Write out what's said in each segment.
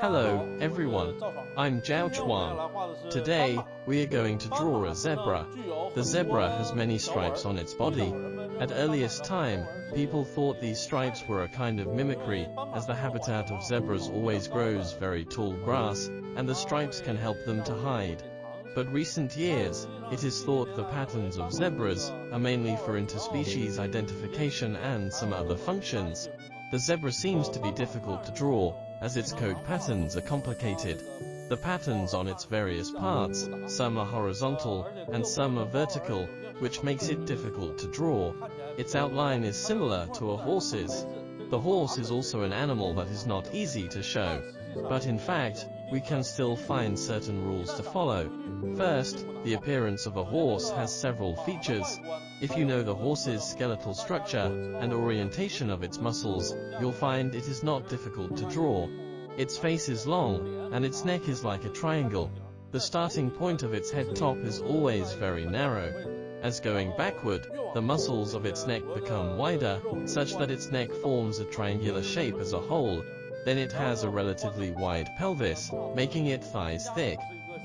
Hello, everyone. I'm ZHAO Chuang. Today, we are going to draw a zebra. The zebra has many stripes on its body. At earliest time, people thought these stripes were a kind of mimicry, as the habitat of zebras always grows very tall grass, and the stripes can help them to hide. But recent years, it is thought the patterns of zebras are mainly for interspecies identification and some other functions. The zebra seems to be difficult to draw, as its coat patterns are complicated. The patterns on its various parts, some are horizontal, and some are vertical, which makes it difficult to draw. Its outline is similar to a horse's. The horse is also an animal that is not easy to show. But in fact, we can still find certain rules to follow. First, the appearance of a horse has several features. If you know the horse's skeletal structure and orientation of its muscles, you'll find it is not difficult to draw. Its face is long, and its neck is like a triangle. The starting point of its head top is always very narrow. As going backward, the muscles of its neck become wider, such that its neck forms a triangular shape as a whole. Then it has a relatively wide pelvis, making its thighs thick.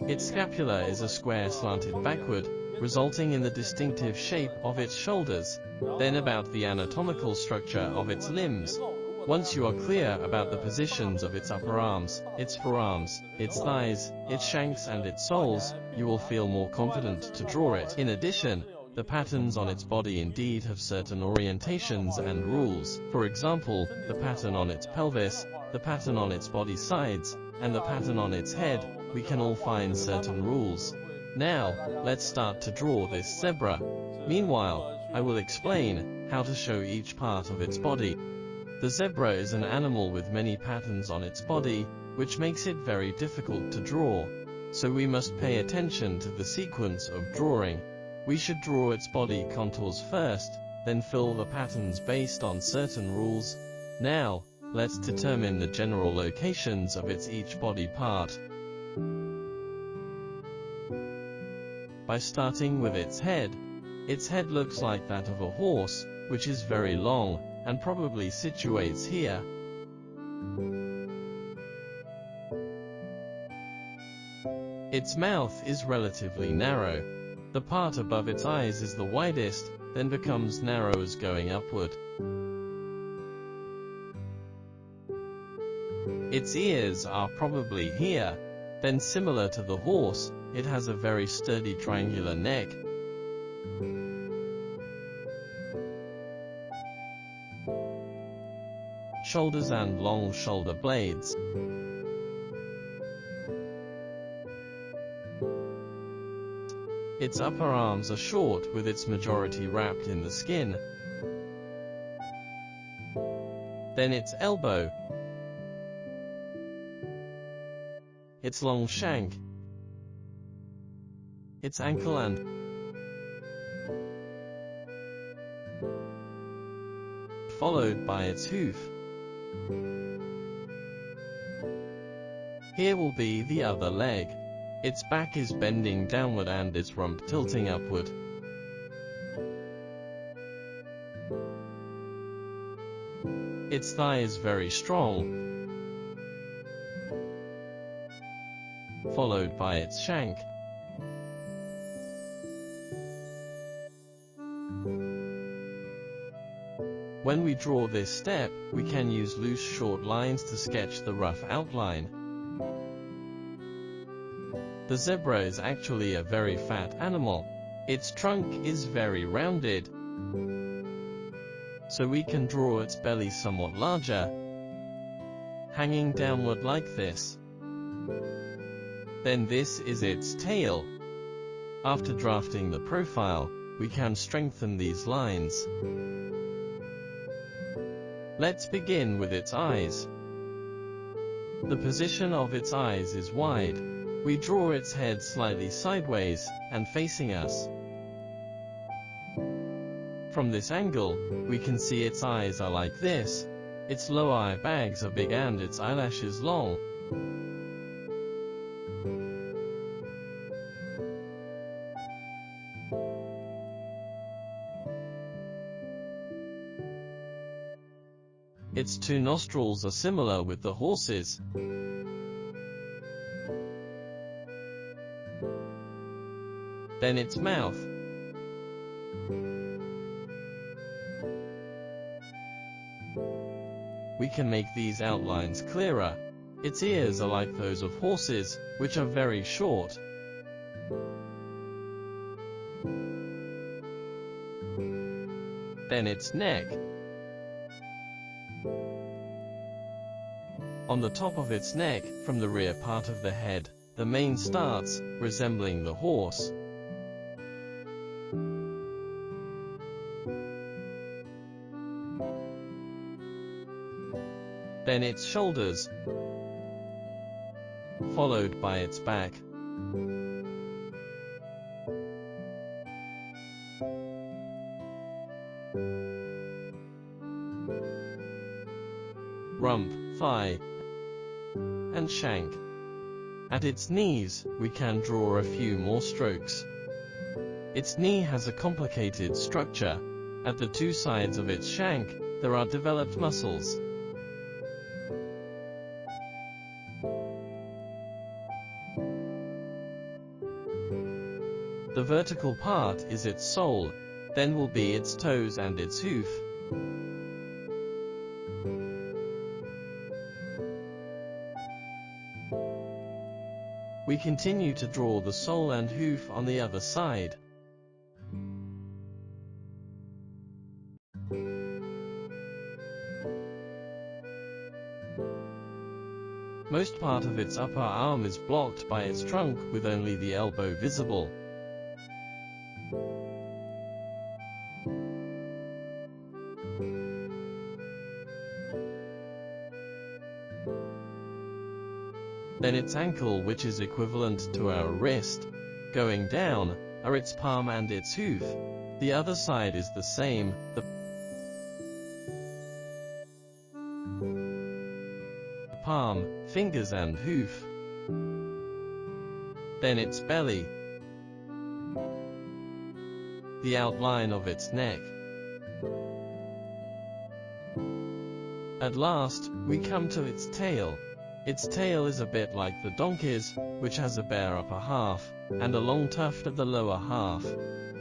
Its scapula is a square slanted backward, resulting in the distinctive shape of its shoulders. Then about the anatomical structure of its limbs. Once you are clear about the positions of its upper arms, its forearms, its thighs, its shanks and its soles, you will feel more confident to draw it. In addition, the patterns on its body indeed have certain orientations and rules. For example, the pattern on its pelvis, the pattern on its body sides, and the pattern on its head, we can all find certain rules. Now, let's start to draw this zebra. Meanwhile, I will explain how to show each part of its body. The zebra is an animal with many patterns on its body, which makes it very difficult to draw. So we must pay attention to the sequence of drawing. We should draw its body contours first, then fill the patterns based on certain rules. Now, let's determine the general locations of its each body part. By starting with its head. Its head looks like that of a horse, which is very long, and probably situates here. Its mouth is relatively narrow. The part above its eyes is the widest, then becomes narrow as going upward. Its ears are probably here. Then similar to the horse, it has a very sturdy triangular neck. Shoulders and long shoulder blades. Its upper arms are short with its majority wrapped in the skin. Then its elbow. Its long shank. Its ankle and followed by its hoof. Here will be the other leg. Its back is bending downward and its rump tilting upward. Its thigh is very strong, followed by its shank. When we draw this step, we can use loose short lines to sketch the rough outline. The zebra is actually a very fat animal. Its trunk is very rounded. So we can draw its belly somewhat larger, hanging downward like this. Then this is its tail. After drafting the profile, we can strengthen these lines. Let's begin with its eyes. The position of its eyes is wide. We draw its head slightly sideways, and facing us. From this angle, we can see its eyes are like this. Its lower eye bags are big and its eyelashes long. Its two nostrils are similar with the horse's. then its mouth. We can make these outlines clearer. Its ears are like those of horses, which are very short. Then its neck. On the top of its neck, from the rear part of the head, the mane starts, resembling the horse. Then its shoulders, followed by its back. Rump, thigh, and shank. At its knees, we can draw a few more strokes. Its knee has a complicated structure. At the two sides of its shank, there are developed muscles. The vertical part is its sole, then will be its toes and its hoof. We continue to draw the sole and hoof on the other side. Most part of its upper arm is blocked by its trunk with only the elbow visible. Then its ankle, which is equivalent to our wrist. Going down are its palm and its hoof. The other side is the same, the palm, fingers and hoof. Then its belly, the outline of its neck. At last, we come to its tail. Its tail is a bit like the donkey's, which has a bare upper half, and a long tuft at the lower half.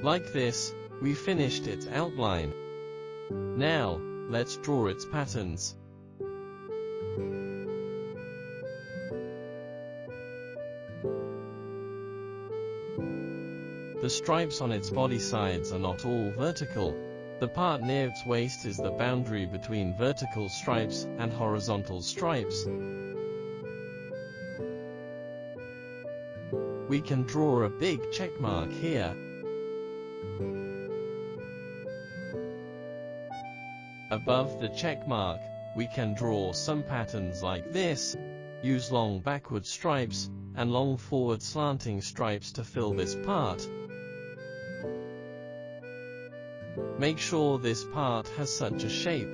Like this, we finished its outline. Now, let's draw its patterns. The stripes on its body sides are not all vertical. The part near its waist is the boundary between vertical stripes and horizontal stripes. We can draw a big check mark here. Above the check mark, we can draw some patterns like this. Use long backward stripes and long forward slanting stripes to fill this part. Make sure this part has such a shape.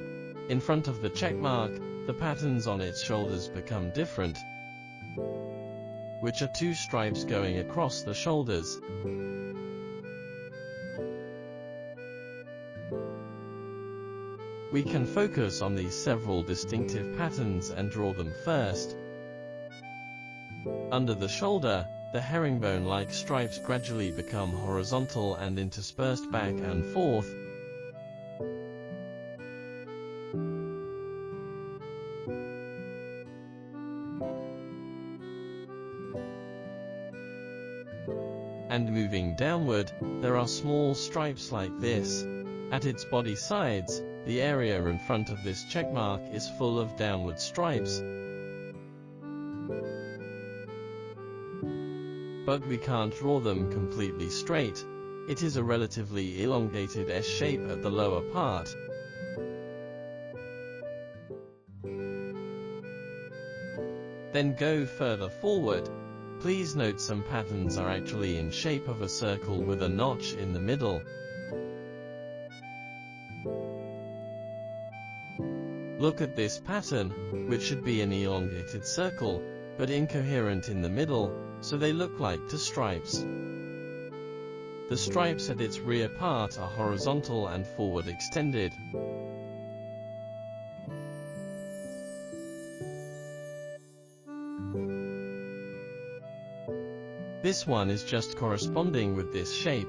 In front of the check mark, the patterns on its shoulders become different, which are two stripes going across the shoulders. We can focus on these several distinctive patterns and draw them first. Under the shoulder, the herringbone-like stripes gradually become horizontal and interspersed back and forth. And moving downward, there are small stripes like this. At its body sides, the area in front of this check mark is full of downward stripes. But we can't draw them completely straight. It is a relatively elongated S shape at the lower part. Then go further forward. Please note some patterns are actually in shape of a circle with a notch in the middle. Look at this pattern, which should be an elongated circle, but incoherent in the middle, so they look like two stripes. The stripes at its rear part are horizontal and forward extended. This one is just corresponding with this shape.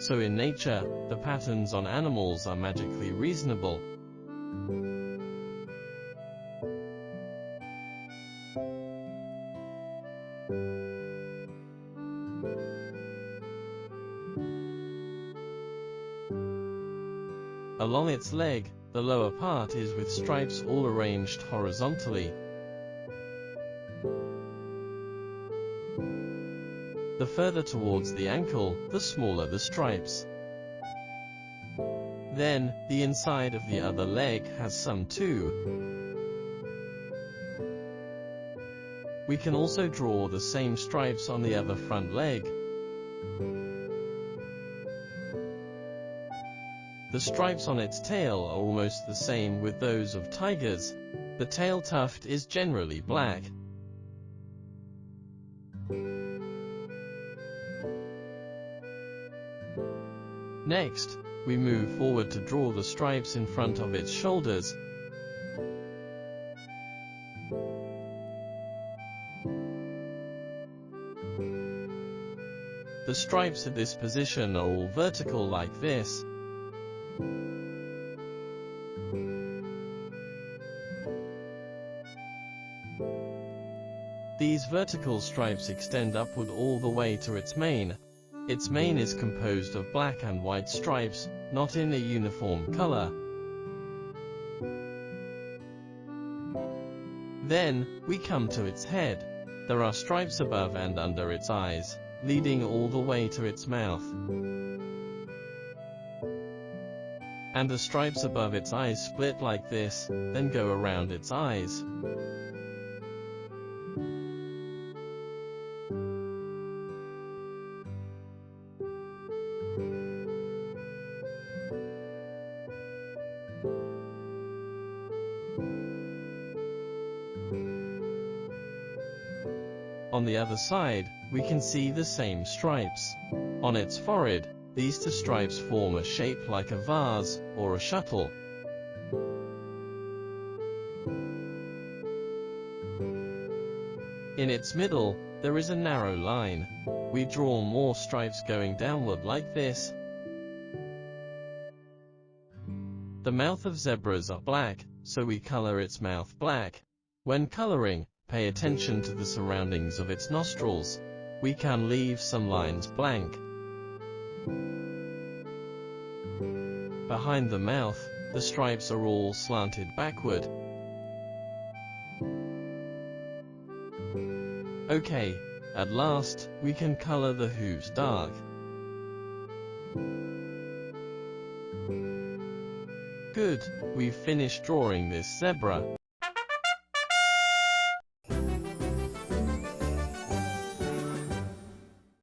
So in nature, the patterns on animals are magically reasonable. Along its leg, the lower part is with stripes all arranged horizontally. The further towards the ankle, the smaller the stripes. Then, the inside of the other leg has some too. We can also draw the same stripes on the other front leg. The stripes on its tail are almost the same with those of tigers. The tail tuft is generally black. Next, we move forward to draw the stripes in front of its shoulders. The stripes at this position are all vertical like this. These vertical stripes extend upward all the way to its mane. Its mane is composed of black and white stripes, not in a uniform color. Then, we come to its head. There are stripes above and under its eyes, leading all the way to its mouth. And the stripes above its eyes split like this, then go around its eyes. On the other side, we can see the same stripes. On its forehead, these two stripes form a shape like a vase or a shuttle. In its middle, there is a narrow line. We draw more stripes going downward like this. The mouth of zebras are black, so we color its mouth black. When coloring, pay attention to the surroundings of its nostrils. We can leave some lines blank. Behind the mouth, the stripes are all slanted backward. Okay, at last, we can color the hooves dark. Good, we've finished drawing this zebra.